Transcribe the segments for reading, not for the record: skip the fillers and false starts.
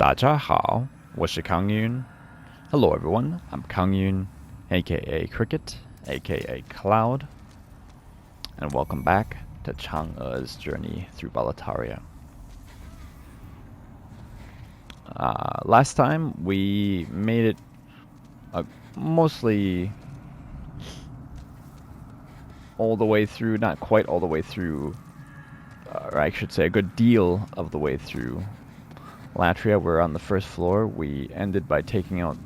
大家好，我是康云. Hello everyone, I'm Kang Yun, aka Cricket, aka Cloud, and welcome back to Chang'e's journey through Boletaria. Last time we made it mostly all the way through, not quite all the way through, or I should say a good deal of the way through Latria. We're on the first floor. We ended by taking out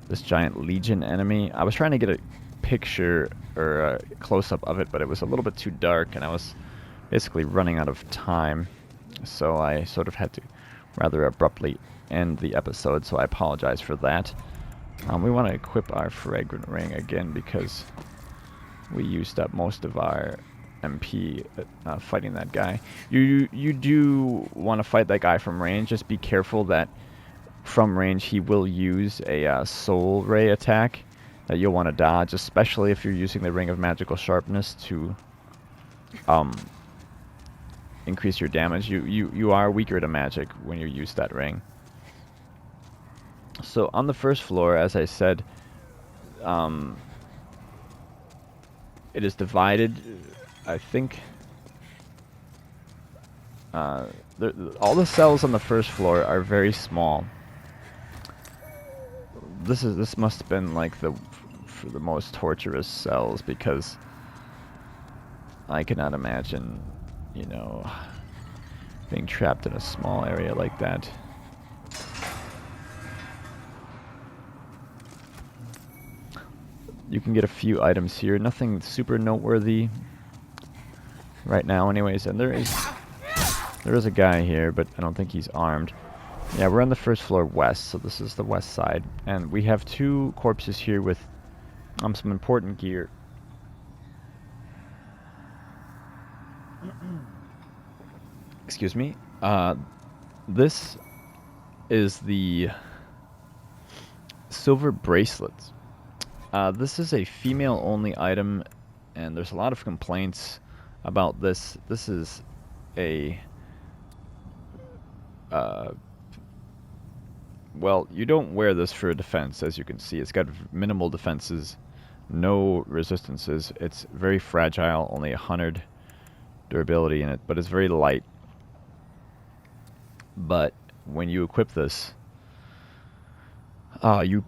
this giant Legion enemy. I was trying to get a picture or a close-up of it, but it was a little bit too dark, and I was basically running out of time. So I sort of had to rather abruptly end the episode, so I apologize for that. We want to equip our Fragrant Ring again because we used up most of our MP fighting that guy. You do want to fight that guy from range. Just be careful that from range he will use a Soul Ray attack that you'll want to dodge, especially if you're using the Ring of Magical Sharpness to increase your damage. You are weaker to magic when you use that ring. So on the first floor, as I said, it is divided. I think all the cells on the first floor are very small. This must have been like the most torturous cells, because I cannot imagine, you know, being trapped in a small area like that. You can get a few items here, nothing super noteworthy right now anyways, and there is a guy here, but I don't think he's armed. Yeah, we're on the first floor west, so this is the west side, and we have two corpses here with some important gear. Excuse me. This is the silver bracelets. This is a female-only item, and there's a lot of complaints about this. This is a well, you don't wear this for defense, as you can see. It's got minimal defenses, no resistances. It's very fragile, only 100 durability in it, but it's very light. But when you equip this, you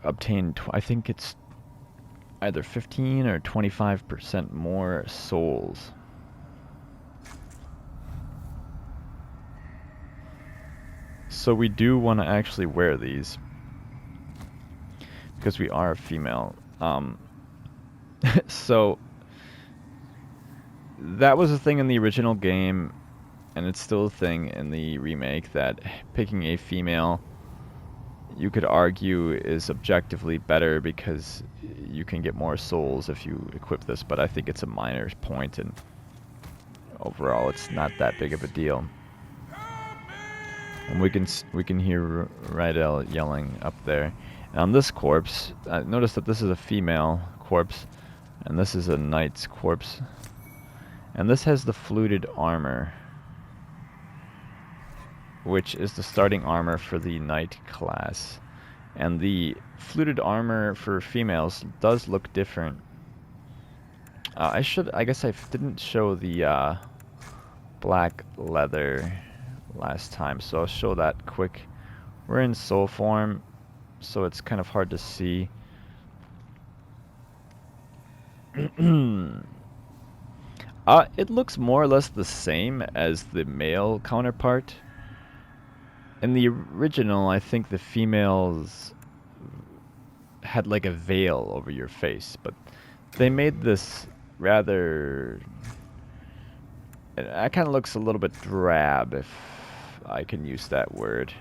obtain, I think it's either 15 or 25% more souls. So we do want to actually wear these because we are a female. So that was a thing in the original game, and it's still a thing in the remake, that picking a female, you could argue, is objectively better because you can get more souls if you equip this, but I think it's a minor point, and overall it's not that big of a deal. And we can hear Rydell yelling up there. And on this corpse, notice that this is a female corpse, and this is a knight's corpse. And this has the fluted armor, which is the starting armor for the knight class. And the fluted armor for females does look different. I guess I didn't show the black leather last time, so I'll show that quick. We're in soul form, so it's kind of hard to see. It looks more or less the same as the male counterpart. In the original, I think the females had like a veil over your face, but they made this rather... It kind of looks a little bit drab, if I can use that word.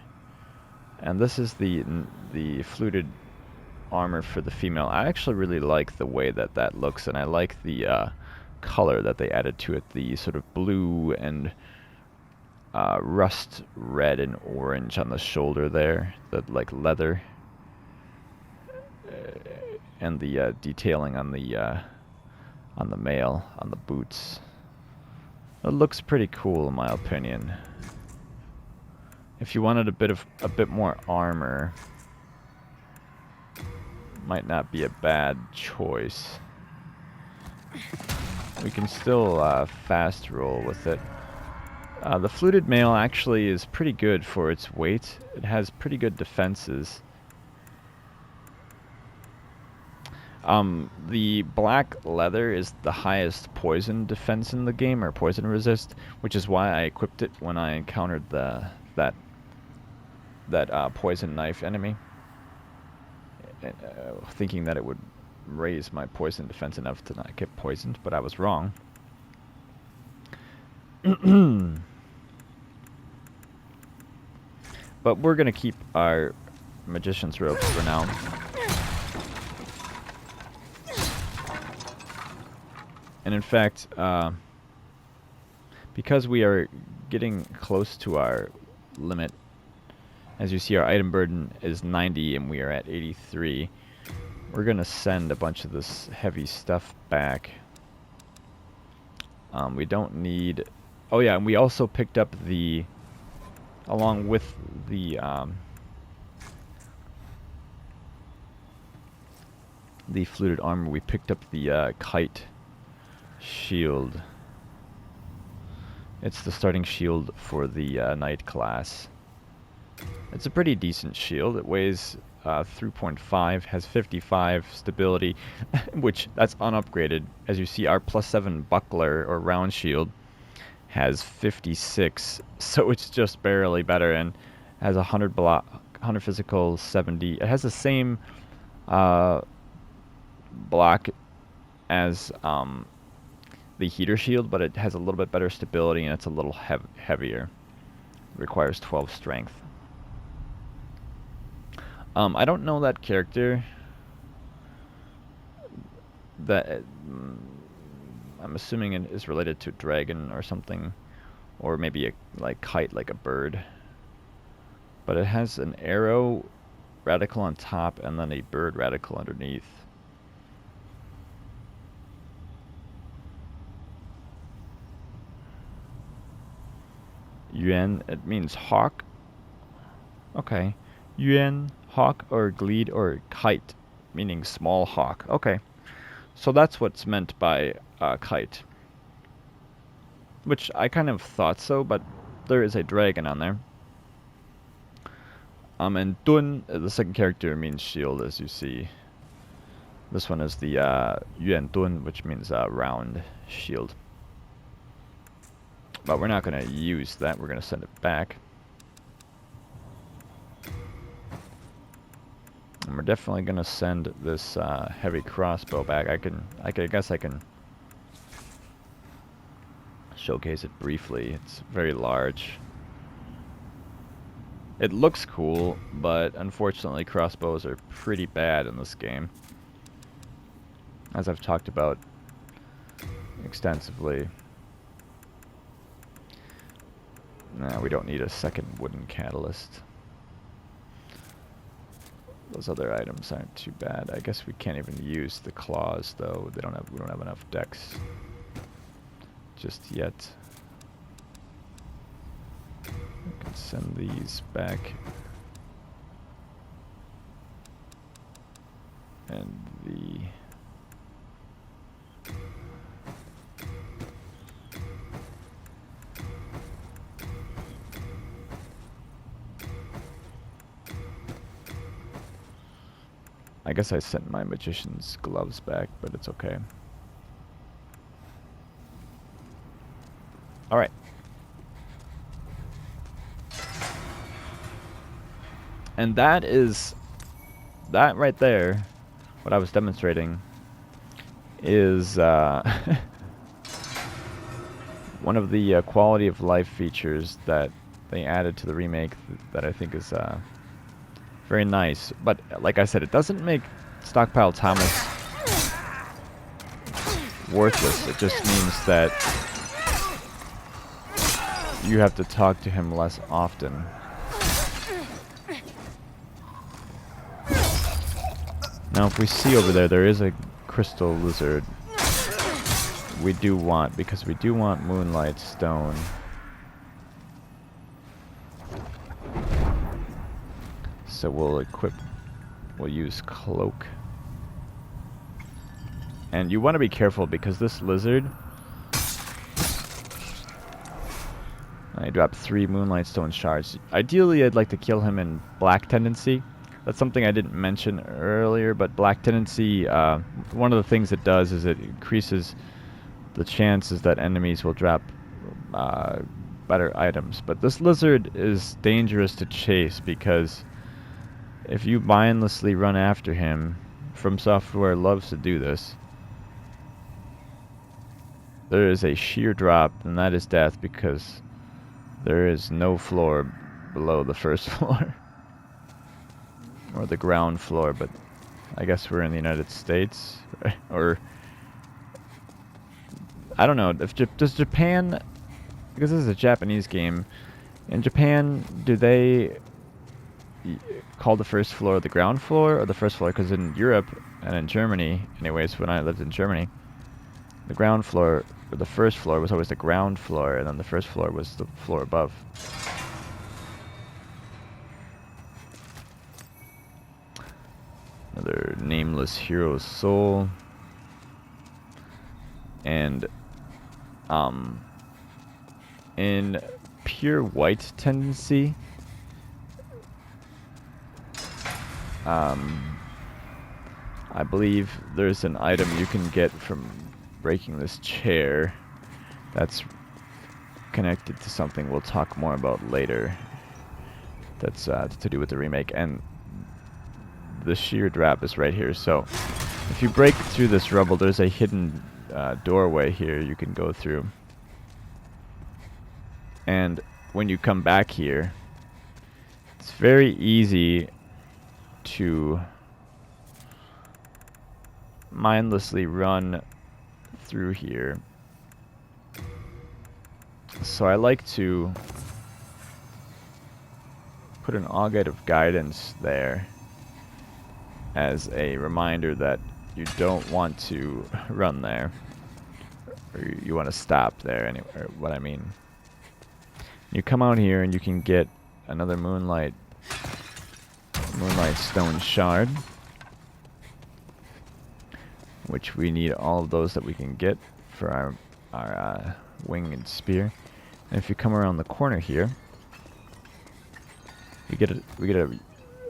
And this is the fluted armor for the female. I actually really like the way that looks, and I like the color that they added to it, the sort of blue and rust red and orange on the shoulder there, the like leather, and the detailing on the mail, on the boots. It looks pretty cool in my opinion. If you wanted a bit more armor, might not be a bad choice. We can still fast roll with it. The fluted mail actually is pretty good for its weight. It has pretty good defenses. The black leather is the highest poison defense in the game, or poison resist, which is why I equipped it when I encountered that poison knife enemy, thinking that it would raise my poison defense enough to not get poisoned, but I was wrong. But we're gonna keep our magician's robes for now. And in fact, because we are getting close to our limit, as you see, our item burden is 90 and we are at 83. We're gonna send a bunch of this heavy stuff back. We don't need... Oh yeah, and we also picked up the... Along with the fluted armor, we picked up the kite shield. It's the starting shield for the knight class. It's a pretty decent shield. It weighs 3.5, has 55 stability, which that's unupgraded. As you see, our +7 buckler or round shield has 56, so it's just barely better, and has 100 block, 100 physical, 70. It has the same block as the heater shield, but it has a little bit better stability and it's a little heavier. It requires 12 strength. I don't know that character. That I'm assuming it is related to dragon or something, or maybe a kite, like a bird. But it has an arrow radical on top and then a bird radical underneath. Yuan, it means hawk. Okay. Yuan, hawk, or glede, or kite, meaning small hawk. Okay. So that's what's meant by kite. Which I kind of thought so, but there is a dragon on there. And Dun, the second character, means shield, as you see. This one is the Yuan Dun, which means round shield. But we're not going to use that. We're going to send it back. And we're definitely going to send this heavy crossbow back. I guess I can showcase it briefly. It's very large. It looks cool, but unfortunately crossbows are pretty bad in this game, as I've talked about extensively. Nah, we don't need a second wooden catalyst. Those other items aren't too bad. I guess we can't even use the claws though. We don't have enough decks just yet. We can send these back. And the I guess I sent my magician's gloves back, but it's okay. Alright. And that right there, what I was demonstrating, is one of the quality of life features that they added to the remake that I think is very nice. But like I said, it doesn't make Stockpile Thomas worthless. It just means that you have to talk to him less often. Now if we see over there, there is a crystal lizard we do want, because we do want Moonlight Stone. So we'll use Cloak. And you want to be careful because this lizard, I dropped 3 Moonlight Stone shards. Ideally, I'd like to kill him in Black Tendency. That's something I didn't mention earlier, but Black Tendency, one of the things it does is it increases the chances that enemies will drop better items. But this lizard is dangerous to chase because if you mindlessly run after him, From Software loves to do this, there is a sheer drop, and that is death because there is no floor below the first floor. Or the ground floor, but I guess we're in the United States. Or I don't know, does Japan, because this is a Japanese game, in Japan, do they call the first floor the ground floor or the first floor? Because in Europe and in Germany, anyways, when I lived in Germany, the ground floor, or the first floor was always the ground floor, and then the first floor was the floor above. Another nameless hero's soul. And in pure white tendency, I believe there's an item you can get from breaking this chair that's connected to something we'll talk more about later. That's to do with the remake, and the sheer drop is right here. So if you break through this rubble, there's a hidden doorway here you can go through. And when you come back here, it's very easy to mindlessly run through here. So I like to put an Augite of Guidance there as a reminder that you don't want to run there, or you want to stop there. Anyway, what I mean, you come out here and you can get another Moonlight Stone shard, which we need all of those that we can get for our winged spear. And if you come around the corner here, we get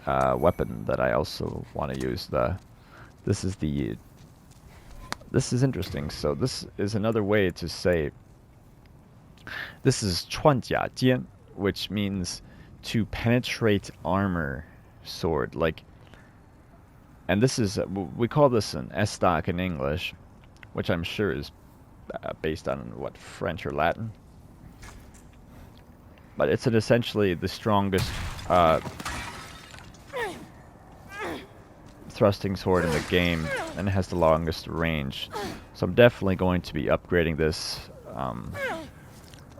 a weapon that I also want to use. This is interesting. So this is another way to say, this is 穿甲剑, which means to penetrate armor sword. Like, and this is, we call this an Estoc in English, which I'm sure is based on what, French or Latin. But it's essentially the strongest thrusting sword in the game, and it has the longest range. So I'm definitely going to be upgrading this.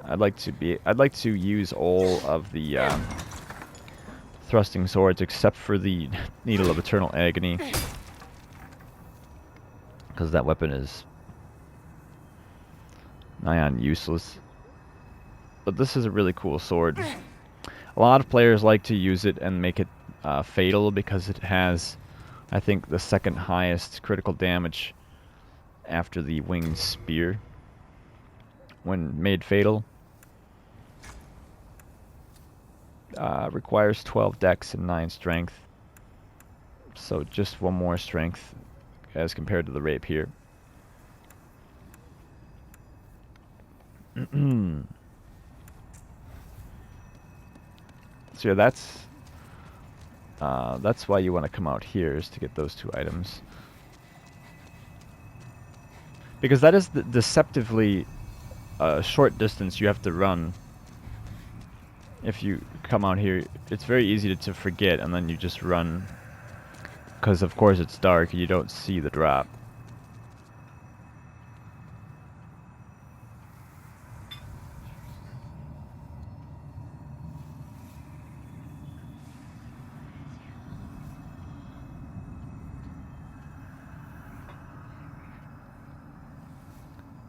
I'd like to use all of the thrusting swords except for the Needle of Eternal Agony, because that weapon is nigh on useless. But this is a really cool sword. A lot of players like to use it and make it fatal because it has, I think, the second highest critical damage after the winged spear when made fatal. Requires 12 dex and 9 strength, so just 1 more strength as compared to the rapier. So yeah, that's why you want to come out here, is to get those 2 items, because that is the deceptively short distance you have to run. If you come out here, it's very easy to forget, and then you just run, because of course it's dark and you don't see the drop.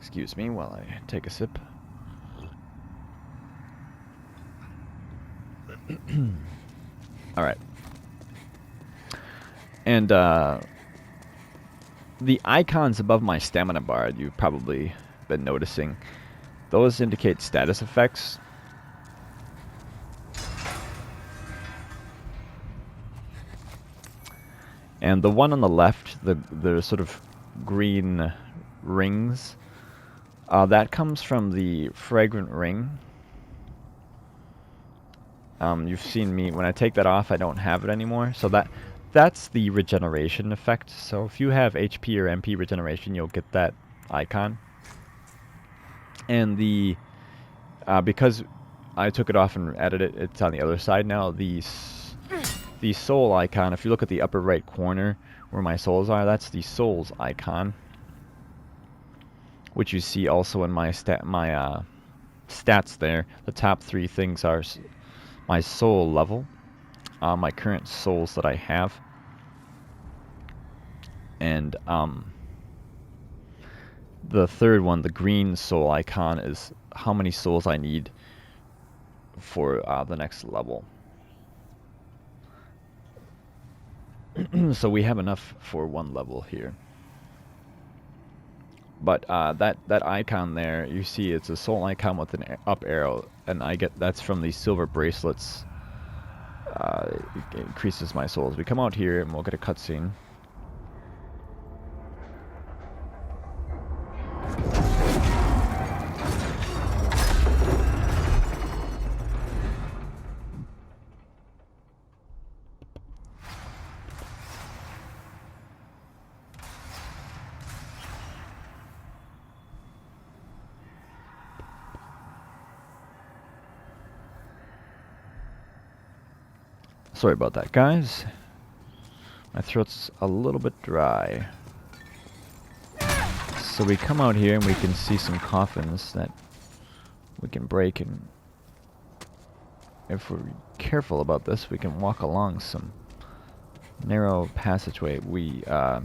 Excuse me while I take a sip. Alright. And the icons above my stamina bar, you've probably been noticing, those indicate status effects. And the one on the left, the sort of green rings, that comes from the fragrant ring. You've seen me, when I take that off, I don't have it anymore. So that's the regeneration effect. So if you have HP or MP regeneration, you'll get that icon. And because I took it off and added it, it's on the other side now. The soul icon, if you look at the upper right corner where my souls are, that's the souls icon, which you see also in my stats there. The top 3 things are my soul level, my current souls that I have, and the third one, the green soul icon, is how many souls I need for the next level. So we have enough for 1 level here. But that icon there, you see it's a soul icon with an up arrow, and that's from the silver bracelets. It increases my souls. We come out here and we'll get a cutscene. Sorry about that, guys. My throat's a little bit dry. So we come out here and we can see some coffins that we can break, and if we're careful about this, we can walk along some narrow passageway. We are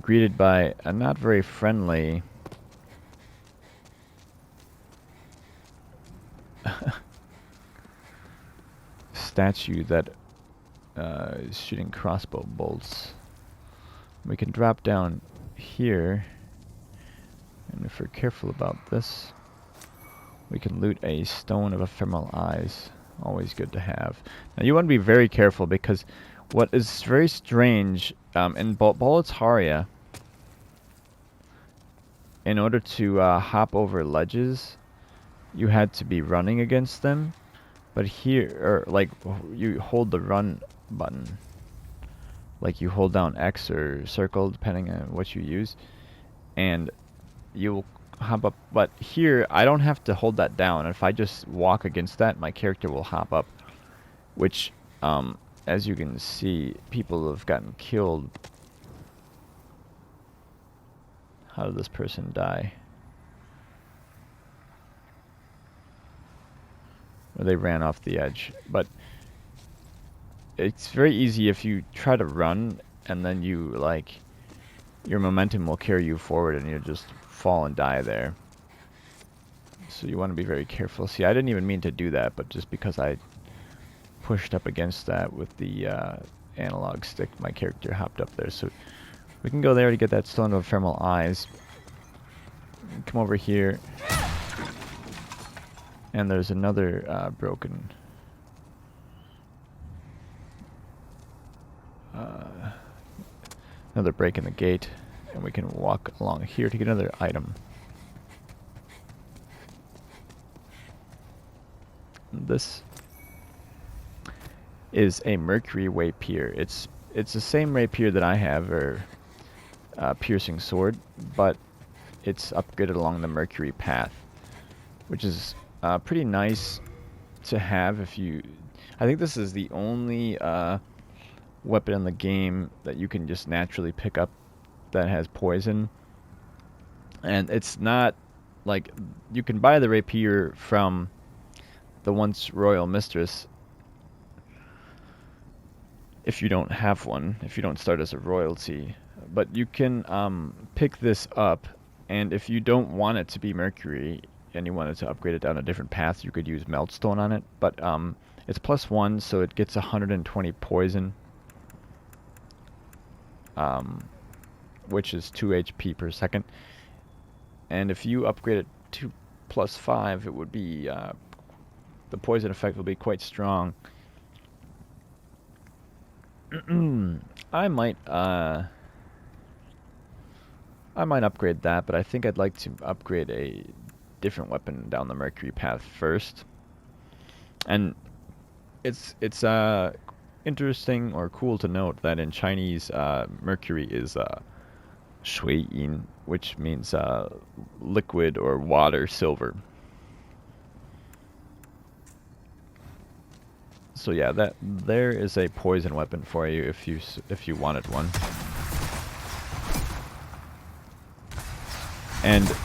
greeted by a not very friendly statue that is shooting crossbow bolts. We can drop down here, and if we're careful about this, we can loot a stone of ephemeral eyes. Always good to have. Now you want to be very careful, because what is very strange in Boletaria, in order to hop over ledges, you had to be running against them. But here, like, you hold the run button, like you hold down X or circle, depending on what you use, and you'll hop up. But here, I don't have to hold that down. If I just walk against that, my character will hop up, which, as you can see, people have gotten killed. How did this person die? Or they ran off the edge. But it's very easy if you try to run, and then you, like, your momentum will carry you forward and you'll just fall and die there. So you want to be very careful. See, I didn't even mean to do that, but just because I pushed up against that with the analog stick, my character hopped up there. So we can go there to get that stone of ephemeral eyes. Come over here. And there's another broken... another break in the gate. And we can walk along here to get another item. This is a Mercury Rapier. It's the same rapier that I have, or piercing sword, but it's upgraded along the Mercury path, which is pretty nice to have if you... I think this is the only weapon in the game that you can just naturally pick up that has poison. And it's not like... You can buy the rapier from the once royal mistress if you don't have one, if you don't start as a royalty. But you can pick this up, and if you don't want it to be Mercury and you wanted to upgrade it down a different path, you could use Meltstone on it. But it's +1, so it gets 120 poison. which is 2 HP per second. And if you upgrade it to +5, it would be the poison effect will be quite strong. I might upgrade that, but I think I'd like to upgrade a different weapon down the Mercury path first. And it's interesting or cool to note that in Chinese, Mercury is Shui Yin, which means liquid or water silver. So yeah, there is a poison weapon for you if you wanted one. And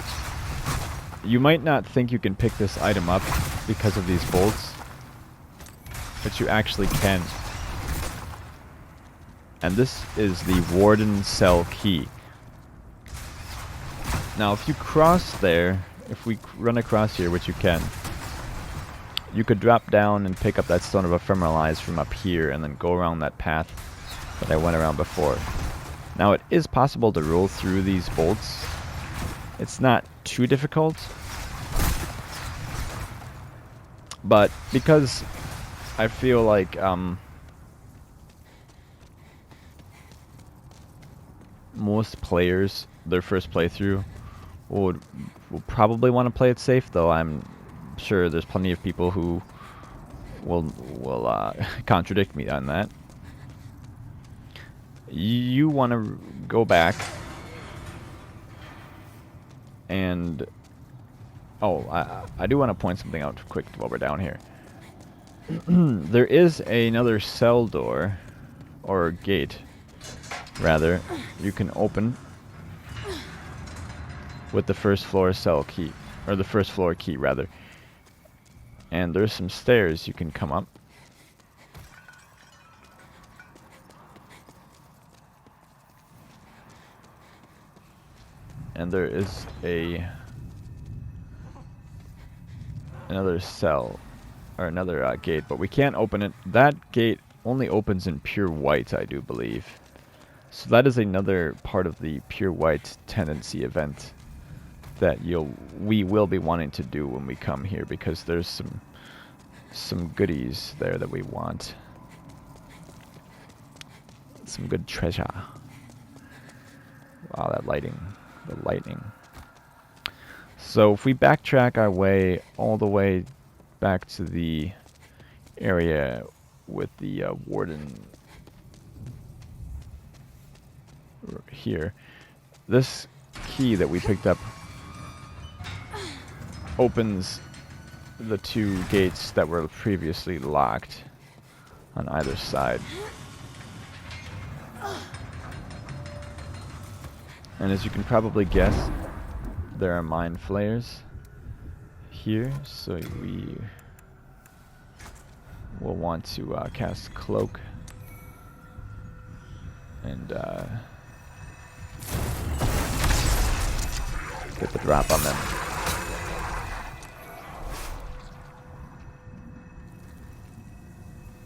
you might not think you can pick this item up because of these bolts, but you actually can. And this is the Warden Key. Now, if you cross there, if we run across here, which you can, you could drop down and pick up that Stone of Ephemeralize from up here and then go around that path that I went around before. Now, it is possible to roll through these bolts. It's not too difficult, but because I feel like most players, their first playthrough, will probably want to play it safe, though I'm sure there's plenty of people who will contradict me on that. You want to go back and I do want to point something out quick while we're down here. There is another cell door, or gate rather, you can open with the first floor cell key, or the first floor key rather. And there's some stairs you can come up. And there is another cell, or another gate, but we can't open it. That gate only opens in pure white, I do believe. So that is another part of the pure white tendency event that we will be wanting to do when we come here, because there's some goodies there that we want. Some good treasure. Wow, that lighting. The lightning. So if we backtrack our way all the way back to the area with the Warden here, this key that we picked up opens the 2 gates that were previously locked on either side. And as you can probably guess, there are mind flayers here, so we will want to cast Cloak and get the drop on them.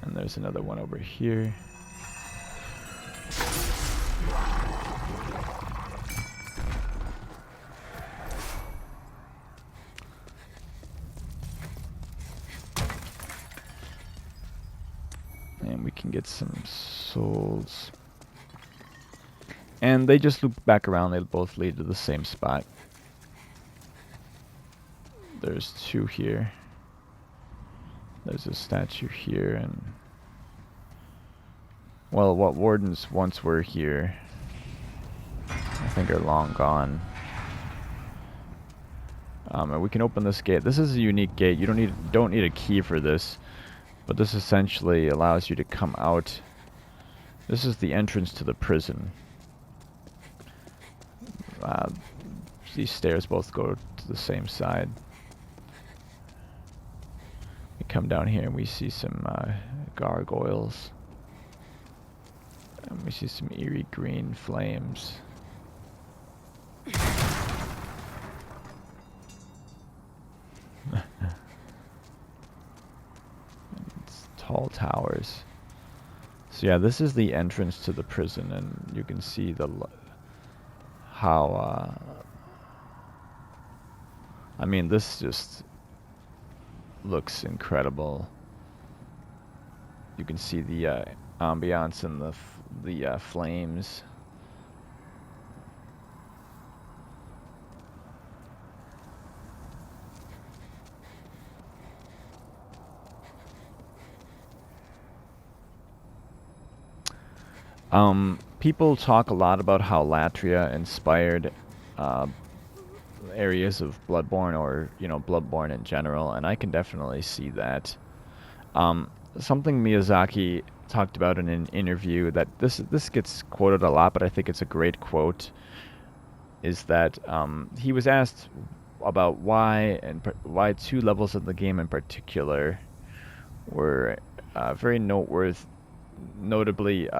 And there's another one over here. And we can get some souls. And they just loop back around. They both lead to the same spot. There's 2 here. There's a statue here, and well, what wardens once were here, I think are long gone. And we can open this gate. This is a unique gate. You don't need a key for this, but this essentially allows you to come out. This is the entrance to the prison. These stairs both go to the same side. We come down here and we see some gargoyles. And we see some eerie green flames. It's tall towers. So So yeah, this is the entrance to the prison, and you can see how I mean, this just looks incredible. You can see the ambiance and the flames. People talk a lot about how Latria inspired areas of Bloodborne, or Bloodborne in general, and I can definitely see that. Something Miyazaki talked about in an interview that this gets quoted a lot, but I think it's a great quote. Is that he was asked about why 2 levels of the game in particular were very notably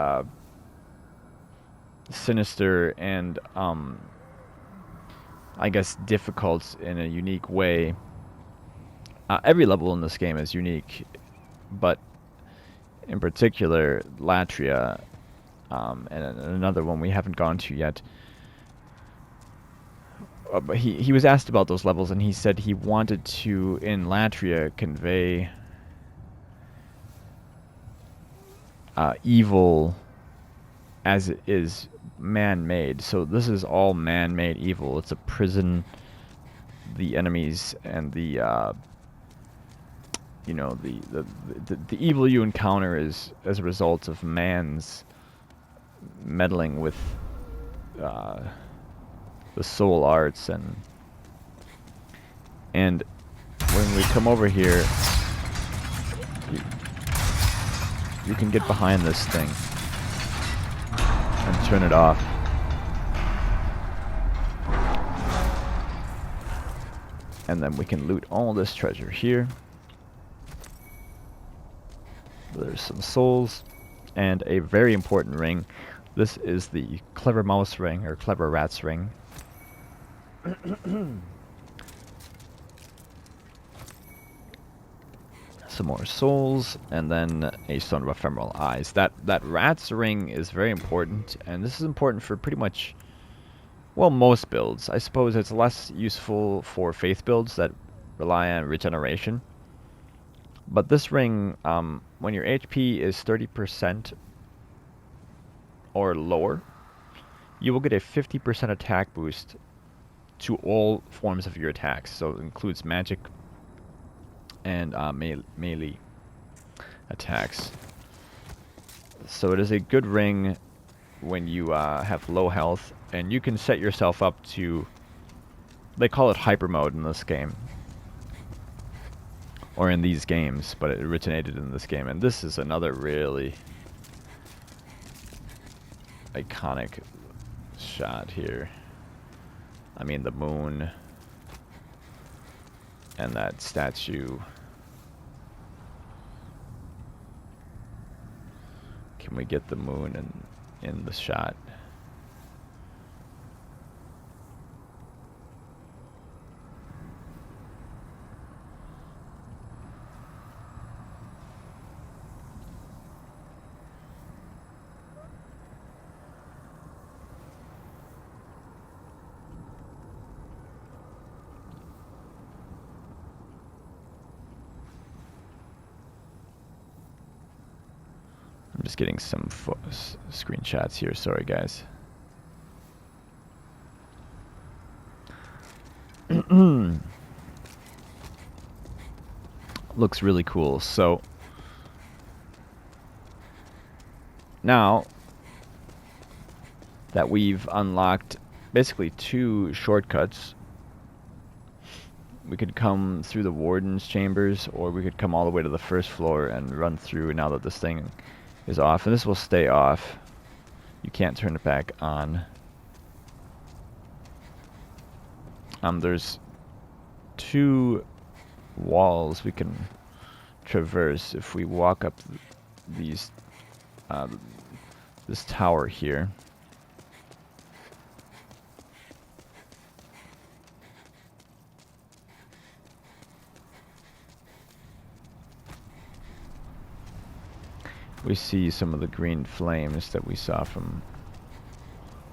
sinister and I guess difficult in a unique way. Every level in this game is unique, but in particular Latria, and another one we haven't gone to yet. But he was asked about those levels, and he said he wanted to, in Latria, convey evil as it is man-made. So this is all man-made evil. It's a prison. The enemies and the evil you encounter is as a result of man's meddling with the soul arts, and when we come over here, you can get behind this thing and turn it off. And then we can loot all this treasure here. There's some souls and a very important ring. This is the Clever Mouse ring, or Clever Rat's ring. Some more souls, and then a Stone of Ephemeral Eyes. That Rat's ring is very important, and this is important for pretty much, well, most builds. I suppose it's less useful for faith builds that rely on regeneration. But this ring, when your HP is 30% or lower, you will get a 50% attack boost to all forms of your attacks. So it includes magic and melee attacks. So it is a good ring when you have low health, and you can set yourself up to, they call it hyper mode in this game, or in these games, but it originated in this game. And this is another really iconic shot here. I mean, the moon and that statue. Can we get the moon in the shot? I'm just getting some screenshots here. Sorry, guys. Looks really cool. So now that we've unlocked basically 2 shortcuts, we could come through the warden's chambers, or we could come all the way to the first floor and run through now that this thing is off. And this will stay off. You can't turn it back on. There's 2 walls we can traverse if we walk up these this tower here. we see some of the green flames that we saw from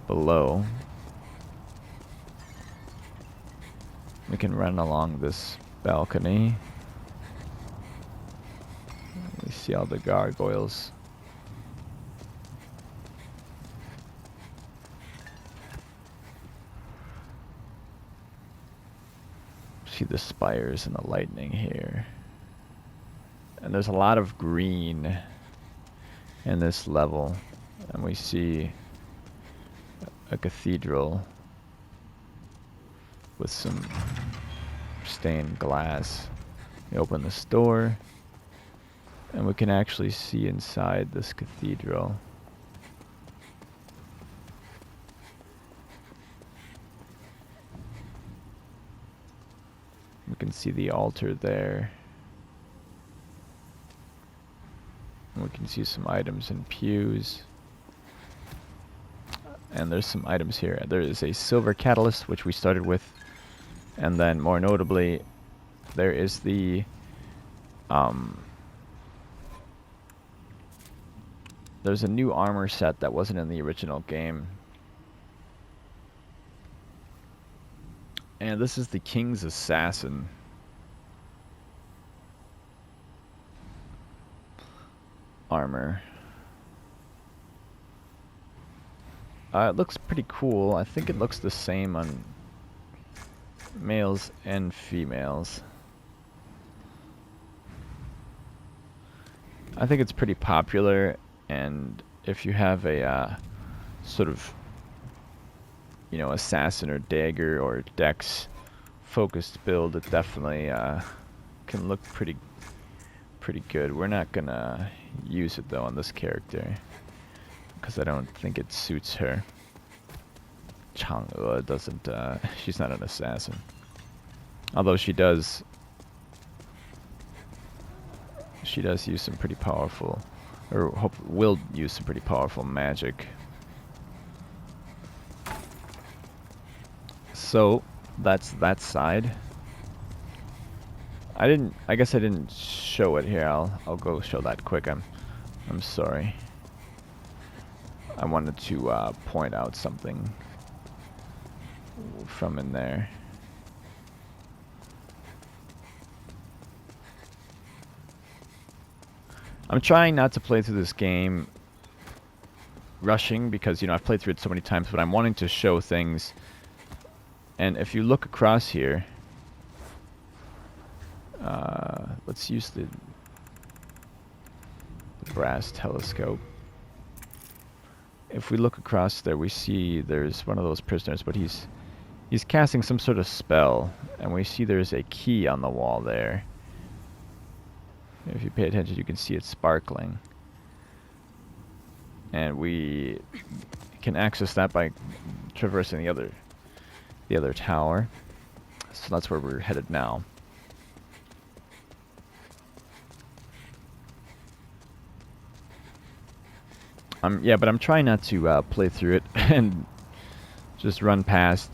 below. We can run along this balcony. We see all the gargoyles. See the spires and the lightning here. And there's a lot of green in this level. And we see a cathedral with some stained glass. We open this door, and we can actually see inside this cathedral. We can see the altar there. And we can see some items in pews. And there's some items here. There is a silver catalyst, which we started with. And then, more notably, there is the there's a new armor set that wasn't in the original game. And this is the King's Assassin. Armor. It looks pretty cool. I think it looks the same on males and females. I think it's pretty popular, and if you have a sort of, you know, assassin or dagger or dex focused build, it definitely can look pretty good. We're not gonna use it though on this character because I don't think it suits her. Chang'e doesn't, she's not an assassin. Although she does use some pretty powerful, or will use some pretty powerful magic. So, that's that side. I guess I didn't show it here. I'll go show that quick. I'm sorry. I wanted to point out something from in there. I'm trying not to play through this game rushing because, you know, I've played through it so many times, but I'm wanting to show things. And if you look across here, let's use the brass telescope. If we look across there, we see there's one of those prisoners, but he's casting some sort of spell, and we see there's a key on the wall there. If you pay attention, you can see it sparkling. And we can access that by traversing the other tower. So that's where we're headed now. Yeah, but I'm trying not to play through it and just run past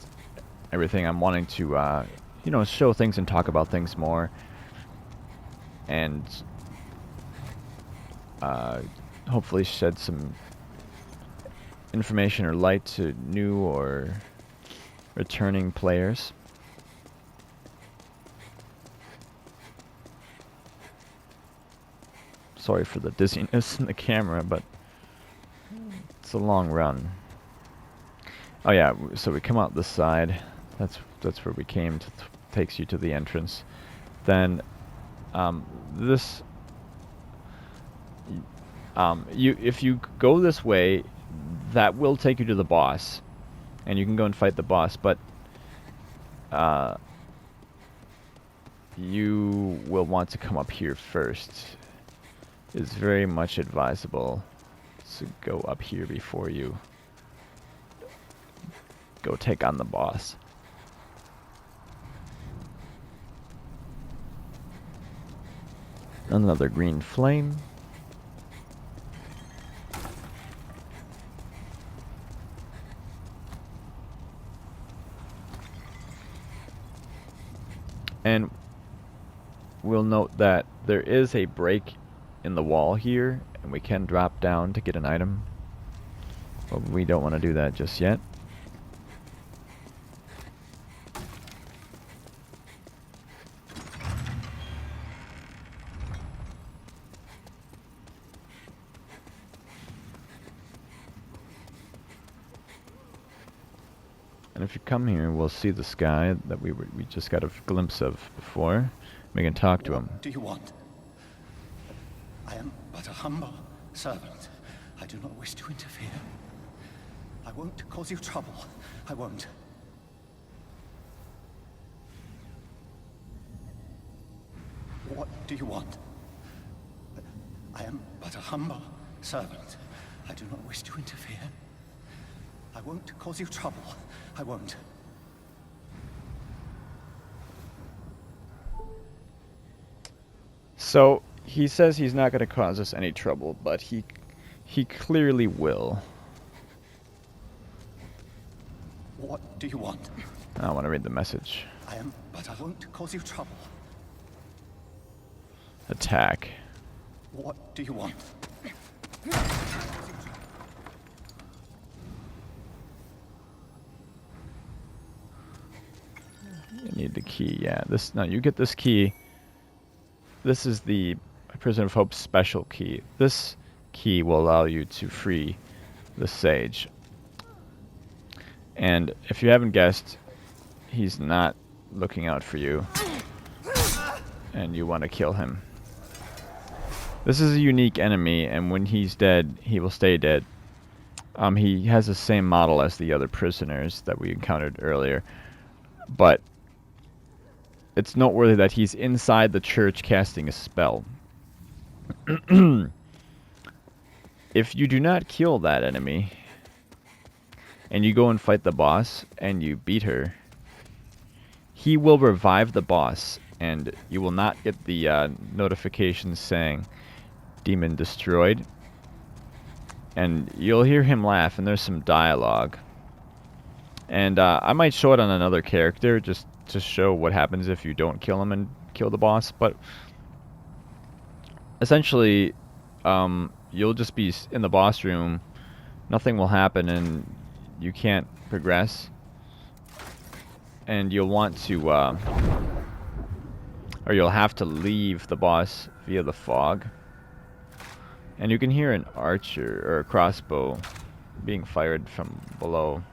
everything. I'm wanting to, you know, show things and talk about things more, and hopefully shed some information or light to new or returning players. Sorry for the dizziness in the camera, but it's a long run. Oh yeah, so we come out this side. That's where we came. Takes you to the entrance. Then this if you go this way, that will take you to the boss, and you can go and fight the boss, but you will want to come up here first. It's very much advisable to go up here before you go take on the boss. Another green flame. And we'll note that there is a break in the wall here, and we can drop down to get an item, but we don't want to do that just yet. And if you come here, we'll see this guy that we just got a glimpse of before. We can talk to him. What do you want? I am but a humble servant. I do not wish to interfere. I won't cause you trouble. I won't. What do you want? I am but a humble servant. I do not wish to interfere. I won't cause you trouble. I won't. So, he says he's not going to cause us any trouble, but he clearly will. What do you want? I want to read the message. I am, but I won't cause you trouble. Attack. What do you want? You need the key, yeah. No, you get this key. This is the Prison of Hope's special key. This key will allow you to free the Sage. And if you haven't guessed, he's not looking out for you. And you want to kill him. This is a unique enemy, and when he's dead, he will stay dead. He has the same model as the other prisoners that we encountered earlier. But it's noteworthy that he's inside the church casting a spell. If you do not kill that enemy, and you go and fight the boss, and you beat her, he will revive the boss, and you will not get the notifications saying demon destroyed. And you'll hear him laugh, and there's some dialogue. And I might show it on another character, just to show what happens if you don't kill him and kill the boss. But essentially, you'll just be in the boss room, nothing will happen, and you can't progress. And you'll want to, or you'll have to leave the boss via the fog. And you can hear an archer, or a crossbow, being fired from below.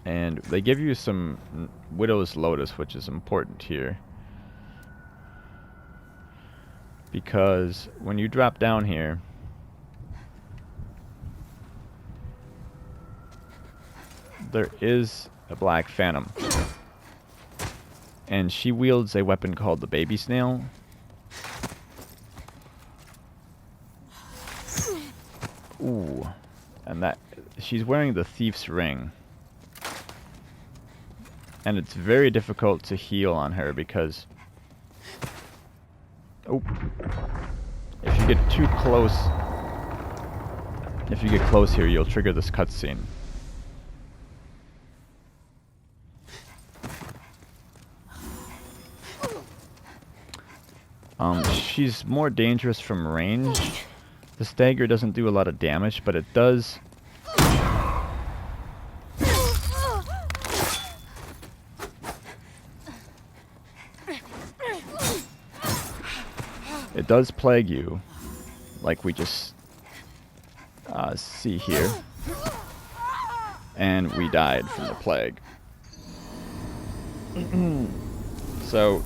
And they give you some Widow's Lotus, which is important here. Because when you drop down here, there is a Black Phantom. And she wields a weapon called the Baby Snail. Ooh. And that she's wearing the Thief's Ring. And it's very difficult to heal on her because... Oh. If you get too close... If you get close here, you'll trigger this cutscene. She's more dangerous from range. This dagger doesn't do a lot of damage, but it does... It does plague you, like we just see here. And we died from the plague. So,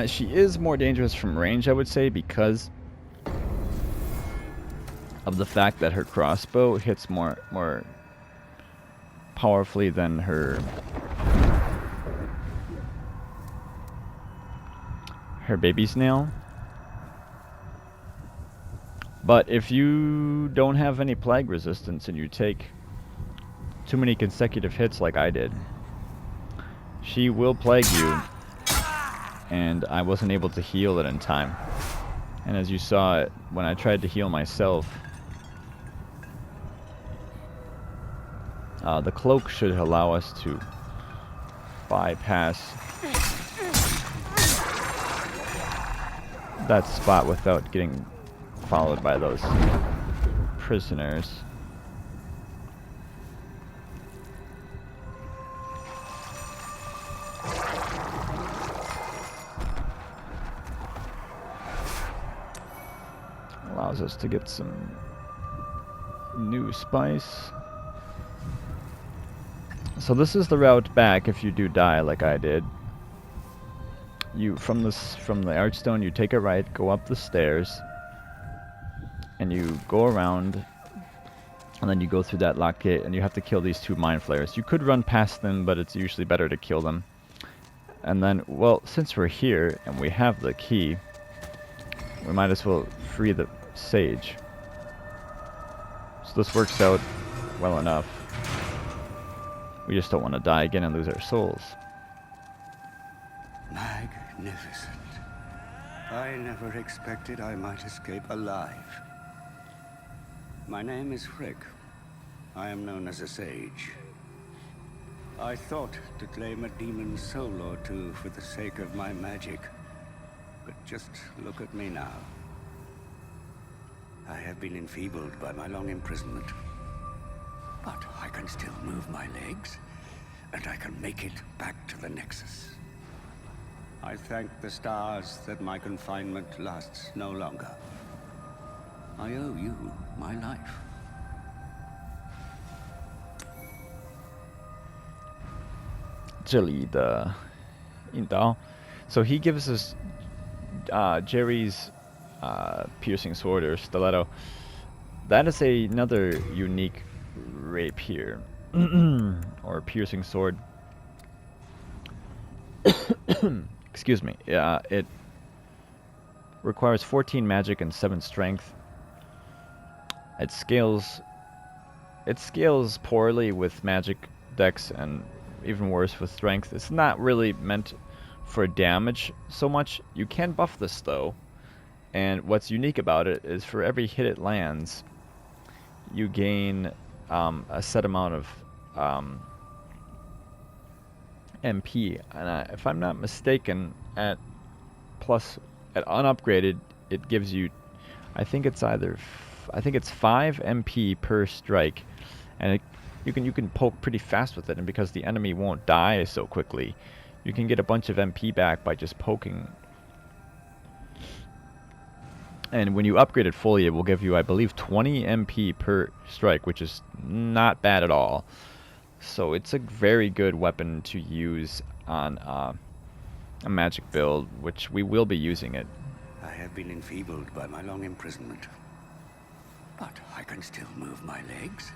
she is more dangerous from range, I would say, because of the fact that her crossbow hits more powerfully than her baby snail. But if you don't have any plague resistance and you take too many consecutive hits like I did, she will plague you, and I wasn't able to heal it in time. And as you saw, when I tried to heal myself, the cloak should allow us to bypass that spot without getting followed by those prisoners. Allows us to get some new spice. So this is the route back if you do die like I did. You from the archstone you take a right, go up the stairs, and you go around, and then you go through that lock gate, and you have to kill these 2 mind flayers. You could run past them, but it's usually better to kill them. And then, well, since we're here and we have the key, we might as well free the sage. So this works out well enough. We just don't want to die again and lose our souls. Magnificent. I never expected I might escape alive. My name is Freke. I am known as a sage. I thought to claim a demon's soul or two for the sake of my magic. But just look at me now. I have been enfeebled by my long imprisonment. But I can still move my legs, and I can make it back to the Nexus. I thank the stars that my confinement lasts no longer. I owe you my life. Geri the Indao. So he gives us Geri's piercing sword or stiletto. That is another unique rapier or piercing sword. Excuse me. Yeah, it requires 14 magic and 7 strength. It scales poorly with magic dex and even worse with strength. It's not really meant for damage so much. You can buff this though, and what's unique about it is for every hit it lands, you gain a set amount of MP, and if I'm not mistaken, at unupgraded, it gives you, I think it's 5 MP per strike, and you can poke pretty fast with it, and because the enemy won't die so quickly, you can get a bunch of MP back by just poking. And when you upgrade it fully, it will give you, I believe, 20 MP per strike, which is not bad at all. So it's a very good weapon to use on a magic build, which we will be using it. I have been enfeebled by my long imprisonment. But I can still move my legs,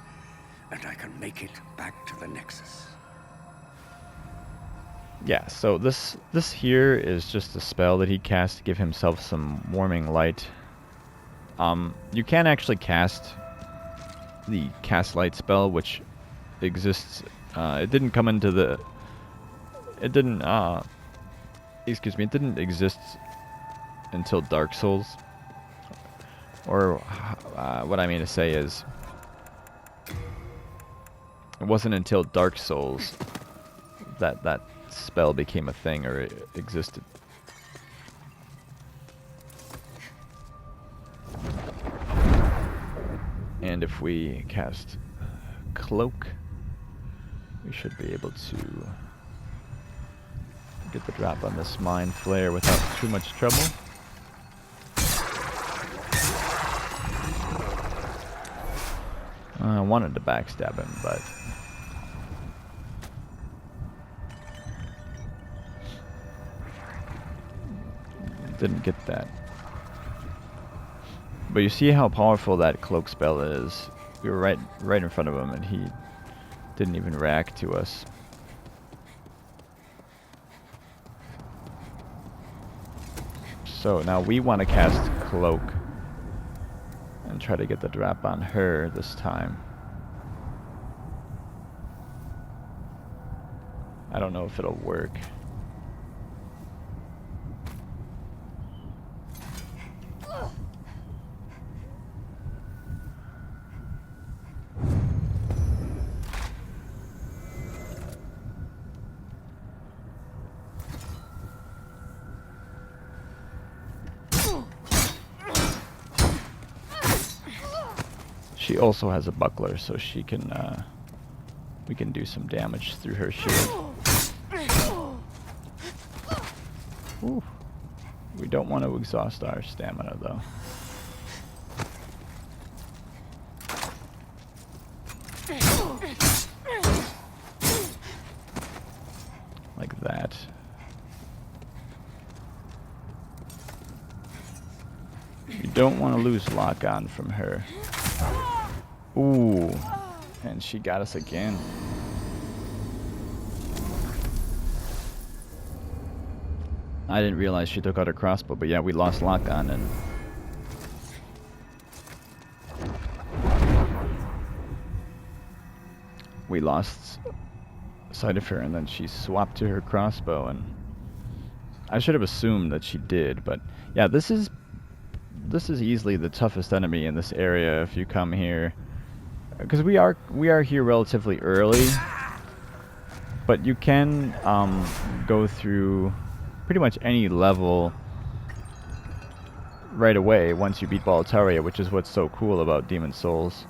and I can make it back to the Nexus. Yeah, so this here is just a spell that he cast to give himself some warming light. You can actually cast the cast light spell, which exists. It didn't come into the. It didn't. Excuse me. It didn't exist until Dark Souls. Or what I mean to say is, it wasn't until Dark Souls that spell became a thing or it existed. And if we cast Cloak, we should be able to get the drop on this Mind Flayer without too much trouble. I wanted to backstab him, but didn't get that. But you see how powerful that cloak spell is. We were right in front of him, and he didn't even react to us. So now we want to cast Cloak and try to get the drop on her this time. I don't know if it'll work. She also has a buckler, so she can, we can do some damage through her shield. Ooh. We don't want to exhaust our stamina, though. Like that. You don't want to lose lock-on from her. Ooh. And she got us again. I didn't realize she took out her crossbow, but yeah, we lost lock-on and... we lost sight of her, and then she swapped to her crossbow, and... I should have assumed that she did, but... yeah, this is easily the toughest enemy in this area if you come here. Because we are here relatively early, but you can go through pretty much any level right away once you beat Boletaria, which is what's so cool about Demon Souls.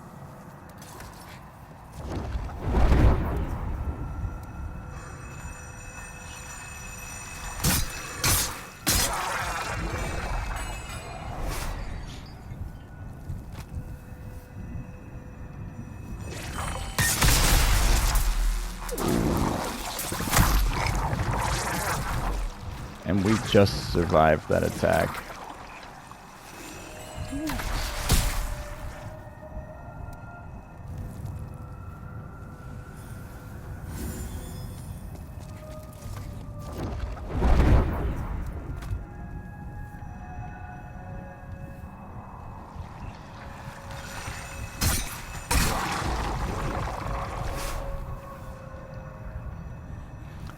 And we just survived that attack.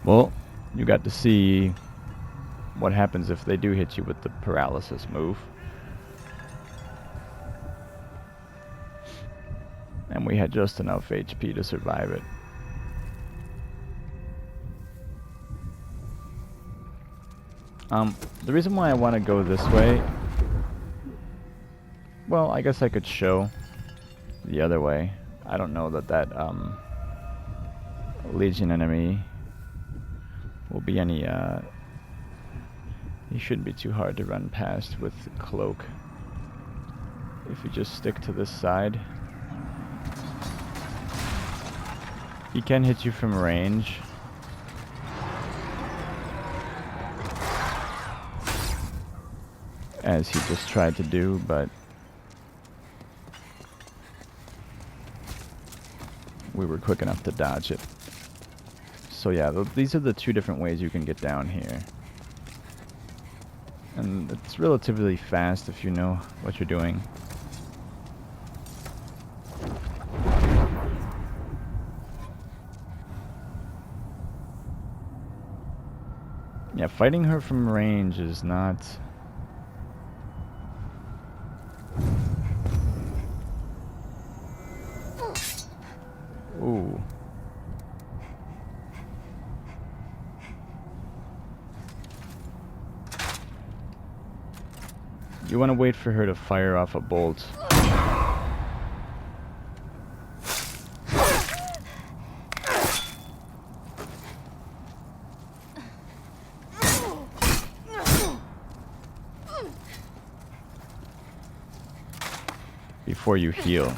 Well, you got to see what happens if they do hit you with the paralysis move. And we had just enough HP to survive it. The reason why I want to go this way... well, I guess I could show the other way. I don't know that Legion enemy will be any... he shouldn't be too hard to run past with the cloak. If you just stick to this side. He can hit you from range. As he just tried to do, but we were quick enough to dodge it. So yeah, these are the two different ways you can get down here. And it's relatively fast if you know what you're doing. Yeah, fighting her from range is not... ooh. You want to wait for her to fire off a bolt. Before you heal.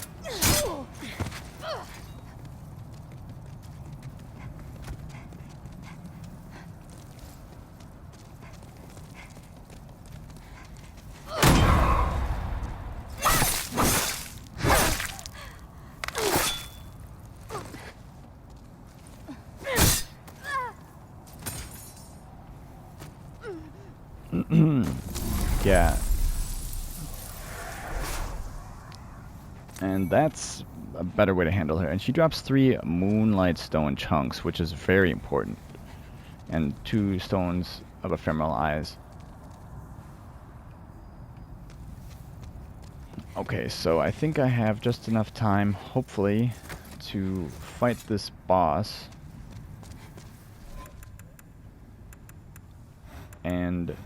Yeah. And that's a better way to handle her. And she drops 3 Moonlight Stone chunks, which is very important. And 2 stones of Ephemeral Eyes. Okay, so I think I have just enough time, hopefully, to fight this boss. And...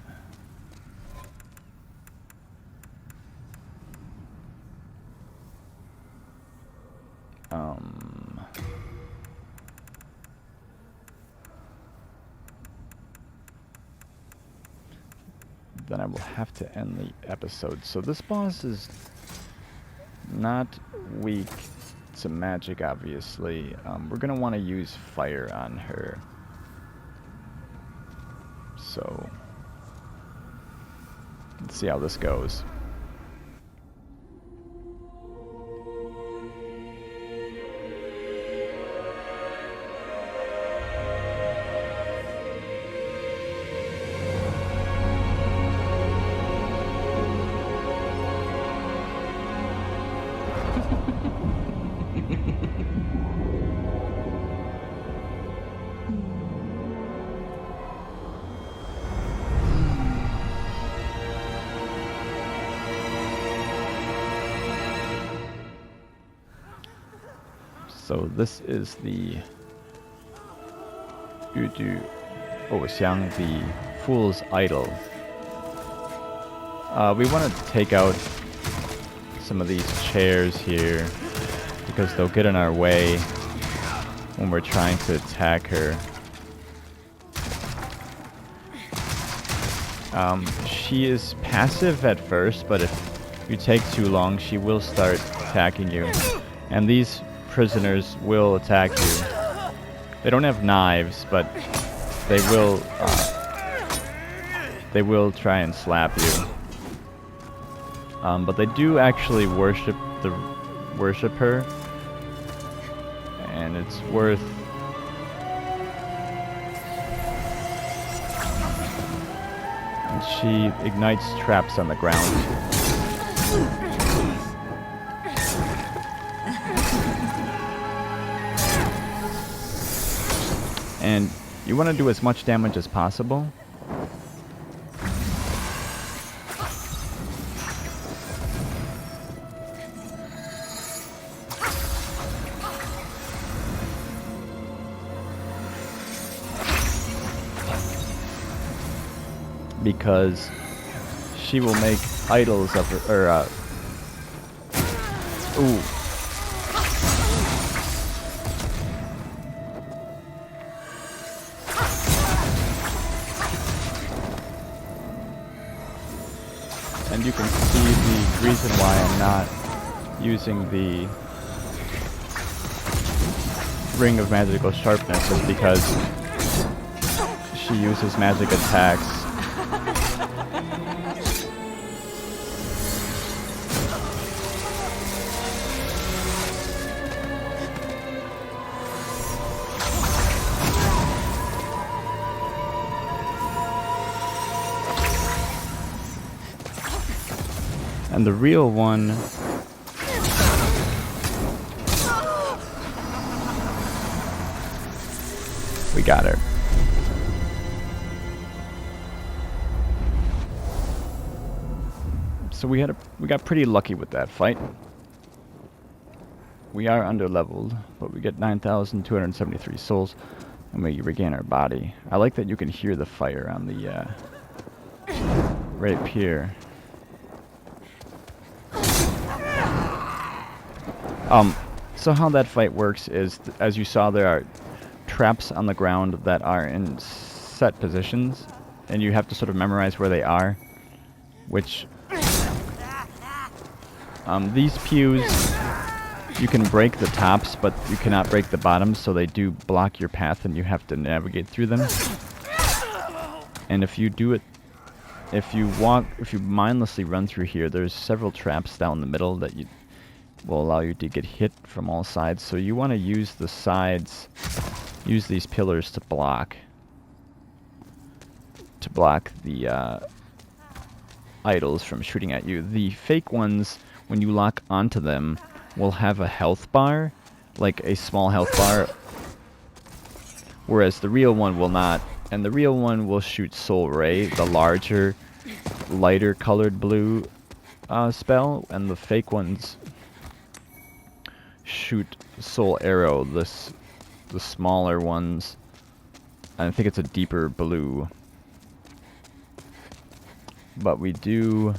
then I will have to end the episode. So this boss is not weak to magic, obviously. We're going to want to use fire on her. So let's see how this goes. So this is the Yu Du Oxiang, the Fool's Idol. We want to take out some of these chairs here because they'll get in our way when we're trying to attack her. She is passive at first, but if you take too long, she will start attacking you. And these prisoners will attack you. They don't have knives, but they will try and slap you. But they do actually worship her, and it's worth and she ignites traps on the ground. And you want to do as much damage as possible. Because she will make idols of her, ooh. And you can see the reason why I'm not using the Ring of Magical Sharpness is because she uses magic attacks. And the real one we got her. So we got pretty lucky with that fight. We are underleveled, but we get 9,273 souls and we regain our body. I like that you can hear the fire on the rapier. So how that fight works is, as you saw, there are traps on the ground that are in set positions, and you have to sort of memorize where they are, which, these pews, you can break the tops, but you cannot break the bottoms, so they do block your path, and you have to navigate through them. And if you do it, if you mindlessly run through here, there's several traps down the middle that will allow you to get hit from all sides. So you want to use the sides, use these pillars to block the idols from shooting at you. The fake ones, when you lock onto them, will have a health bar, like a small health bar, whereas the real one will not. And the real one will shoot Soul Ray, the larger, lighter colored blue spell, and the fake ones shoot Soul Arrow, the smaller ones. I think it's a deeper blue. But we do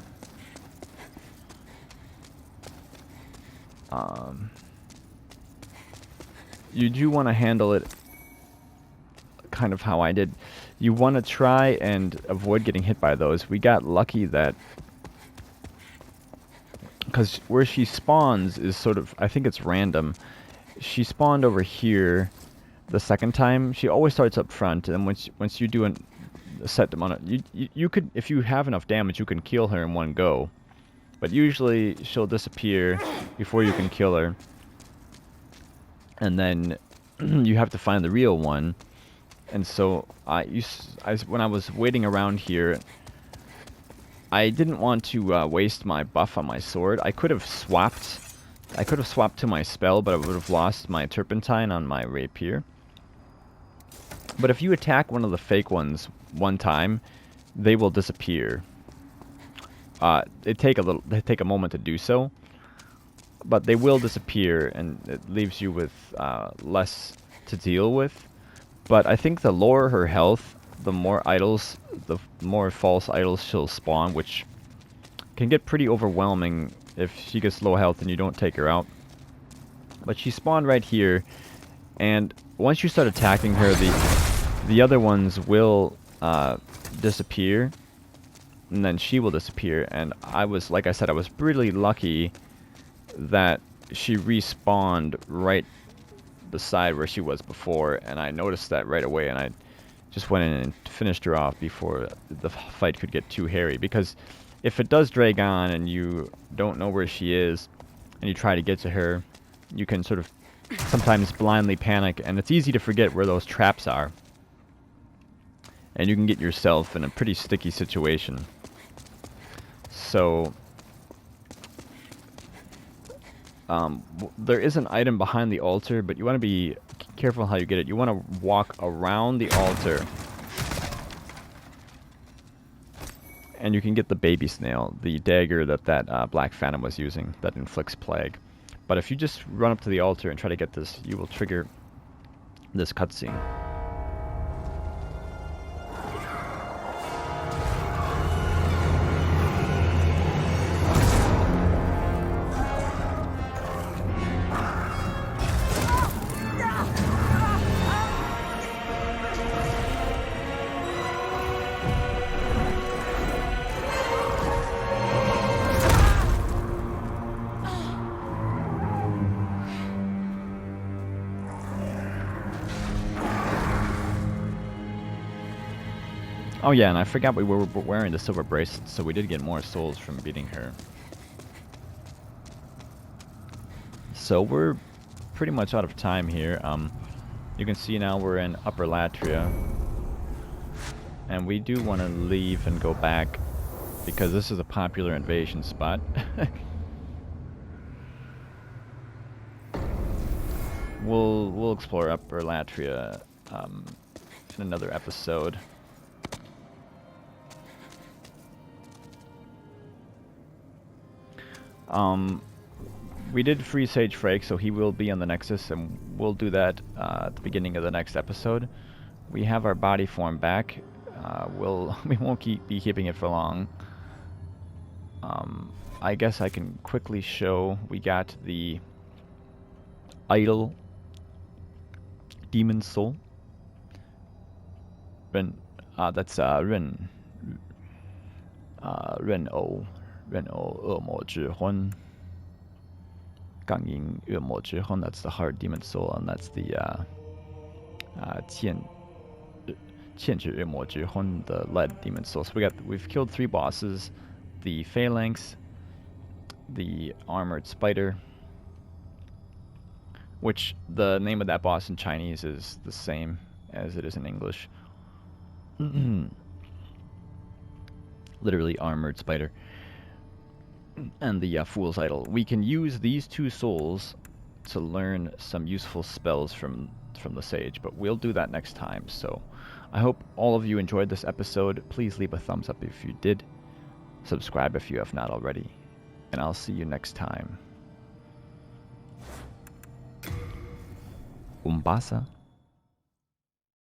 you do want to handle it kind of how I did. you want to try and avoid getting hit by those. We got lucky that, because where she spawns is sort of, I think it's random. She spawned over here the second time. She always starts up front, and once you do a set amount of, you could, if you have enough damage, you can kill her in one go. But usually she'll disappear before you can kill her. And then you have to find the real one. And so when I was waiting around here, I didn't want to waste my buff on my sword. I could have swapped to my spell, but I would have lost my turpentine on my rapier. But if you attack one of the fake ones one time, they will disappear. They take a moment to do so, but they will disappear, and it leaves you with less to deal with. But I think the lower her health, the more false idols she'll spawn, which can get pretty overwhelming if she gets low health and you don't take her out. But she spawned right here, and once you start attacking her, the other ones will disappear, and then she will disappear. And like I said, I was really lucky that she respawned right beside where she was before, and I noticed that right away, and I just went in and finished her off before the fight could get too hairy. Because if it does drag on and you don't know where she is and you try to get to her, you can sort of sometimes blindly panic, and it's easy to forget where those traps are, and you can get yourself in a pretty sticky situation. So there is an item behind the altar, but you want to be careful how you get it. You want to walk around the altar, and you can get the baby snail, the dagger that Black Phantom was using that inflicts plague. But if you just run up to the altar and try to get this, you will trigger this cutscene. Oh yeah, and I forgot we were wearing the silver bracelets, so we did get more souls from beating her. So we're pretty much out of time here. You can see now we're in Upper Latria, and we do want to leave and go back because this is a popular invasion spot. We'll explore Upper Latria in another episode. We did free Sage Freke, so he will be on the Nexus, and we'll do that at the beginning of the next episode. We have our body form back. We won't be keeping it for long. I guess I can quickly show we got the idol demon soul. That's Ren O 恶魔之魂 Ganging 恶魔之魂, that's the heart demon soul, and that's the 剑指恶魔之魂, the lead demon soul. So we've killed 3 bosses: the Phalanx, the armored spider, which the name of that boss in Chinese is the same as it is in English. Literally armored spider. And the Fool's Idol. We can use these 2 souls to learn some useful spells from the Sage, but we'll do that next time. So I hope all of you enjoyed this episode. Please leave a thumbs up if you did. Subscribe if you have not already. And I'll see you next time. Umbasa.